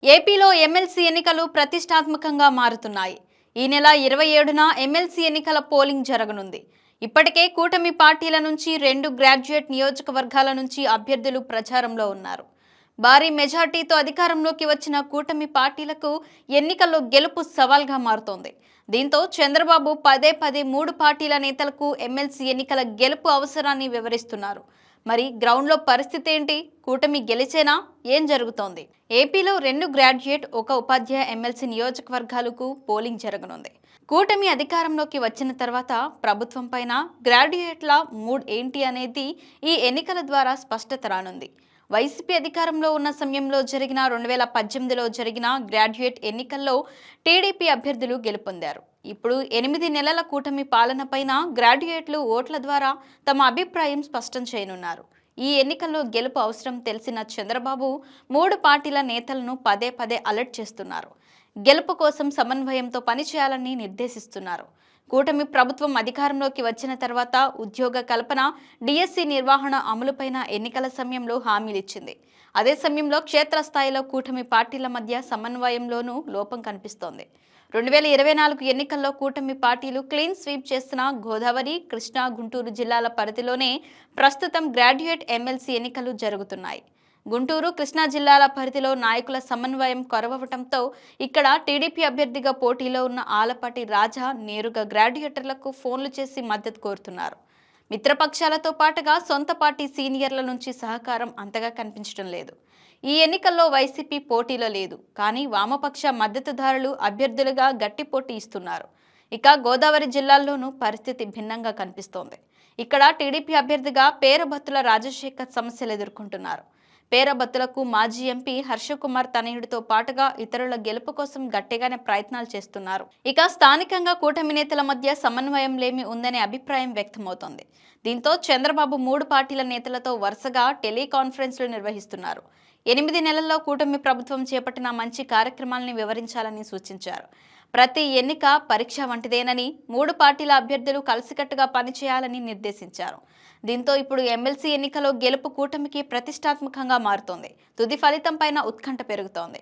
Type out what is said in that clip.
ఏపీలో ఎమ్మెల్సీ ఎన్నికలు ప్రతిష్టాత్మకంగా మారుతున్నాయి. ఈ నెల 27న ఎమ్మెల్సీ ఎన్నికల పోలింగ్ జరగనుంది. ఇప్పటికే కూటమి పార్టీల నుంచి 2 గ్రాడ్యుయేట్ నియోజకవర్గాల నుంచి అభ్యర్థులు ప్రచారంలో ఉన్నారు. భారీ మెజార్టీతో అధికారంలోకి వచ్చిన కూటమి పార్టీలకు ఎన్నికల్లో గెలుపు సవాల్గా మారుతోంది. దీంతో చంద్రబాబు పదే పదే 3 పార్టీల నేతలకు ఎమ్మెల్సీ ఎన్నికల గెలుపు అవసరాన్ని వివరిస్తున్నారు. మరి గ్రౌండ్లో పరిస్థితి ఏంటి? కూటమి గెలిచేనా? ఏం జరుగుతోంది? ఏపీలో 2 గ్రాడ్యుయేట్, 1 ఉపాధ్యాయ ఎమ్మెల్సీ నియోజకవర్గాలకు పోలింగ్ జరగనుంది. కూటమి అధికారంలోకి వచ్చిన తర్వాత ప్రభుత్వం పైన గ్రాడ్యుయేట్ల మూడ్ ఏంటి అనేది ఈ ఎన్నికల ద్వారా స్పష్టత రానుంది. వైసీపీ అధికారంలో ఉన్న సమయంలో జరిగిన 2018లో జరిగిన గ్రాడ్యుయేట్ ఎన్నికల్లో టీడీపీ అభ్యర్థులు గెలుపొందారు. ఇప్పుడు 8 నెలల కూటమి పాలన పైన గ్రాడ్యుయేట్లు ఓట్ల ద్వారా తమ అభిప్రాయం స్పష్టం చేయనున్నారు. ఈ ఎన్నికల్లో గెలుపు అవసరం తెలిసిన చంద్రబాబు 3 పార్టీల నేతలను పదే పదే అలర్ట్ చేస్తున్నారు. గెలుపు కోసం సమన్వయంతో పనిచేయాలని నిర్దేశిస్తున్నారు. కూటమి ప్రభుత్వం అధికారంలోకి వచ్చిన తర్వాత ఉద్యోగ కల్పన, డిఎస్సి నిర్వహణ అమలుపైన ఎన్నికల సమయంలో హామీలిచ్చింది. అదే సమయంలో క్షేత్రస్థాయిలో కూటమి పార్టీల మధ్య సమన్వయంలోనూ లోపం కనిపిస్తోంది. 2024 ఎన్నికల్లో కూటమి పార్టీలు క్లీన్ స్వీప్ చేసిన గోదావరి, కృష్ణా, గుంటూరు జిల్లాల పరిధిలోనే ప్రస్తుతం గ్రాడ్యుయేట్ ఎమ్మెల్సీ ఎన్నికలు జరుగుతున్నాయి. గుంటూరు, కృష్ణా జిల్లాల పరిధిలో నాయకుల సమన్వయం కొరవడంతో ఇక్కడ టీడీపీ అభ్యర్థిగా పోటీలో ఉన్న ఆలపాటి రాజా నేరుగా గ్రాడ్యుయేటర్లకు ఫోన్లు చేసి మద్దతు కోరుతున్నారు. మిత్రపక్షాలతో పాటుగా సొంత పార్టీ సీనియర్ల నుంచి సహకారం అంతగా కనిపించడం లేదు. ఈ ఎన్నికల్లో వైసీపీ పోటీలో లేదు, కానీ వామపక్ష మద్దతుదారులు అభ్యర్థులుగా గట్టి పోటీ ఇస్తున్నారు. ఇక గోదావరి జిల్లాల్లోనూ పరిస్థితి భిన్నంగా కనిపిస్తోంది. ఇక్కడ టీడీపీ అభ్యర్థిగా పేరబత్తుల రాజశేఖర్ సమస్యలు ఎదుర్కొంటున్నారు. పేరబత్తులకు మాజీ ఎంపీ హర్షకుమార్ తనయుడితో పాటుగా ఇతరుల గెలుపు కోసం గట్టిగానే ప్రయత్నాలు చేస్తున్నారు. ఇక స్థానికంగా కూటమి నేతల మధ్య సమన్వయం లేమి ఉందనే అభిప్రాయం వ్యక్తమవుతోంది. దీంతో చంద్రబాబు 3 పార్టీల నేతలతో వరుసగా టెలికాన్ఫరెన్స్లు నిర్వహిస్తున్నారు. 8 నెలల్లో కూటమి ప్రభుత్వం చేపట్టిన మంచి కార్యక్రమాలని వివరించాలని సూచించారు. ప్రతి ఎన్నిక పరీక్ష వంటిదేనని, 3 పార్టీల అభ్యర్థులు కలిసికట్టుగా పనిచేయాలని నిర్దేశించారు. దీంతో ఇప్పుడు ఎమ్మెల్సీ ఎన్నికలో గెలుపు కూటమికి ప్రతిష్టాత్మకంగా మారుతోంది. తుది ఫలితం పైన ఉత్కంఠ పెరుగుతోంది.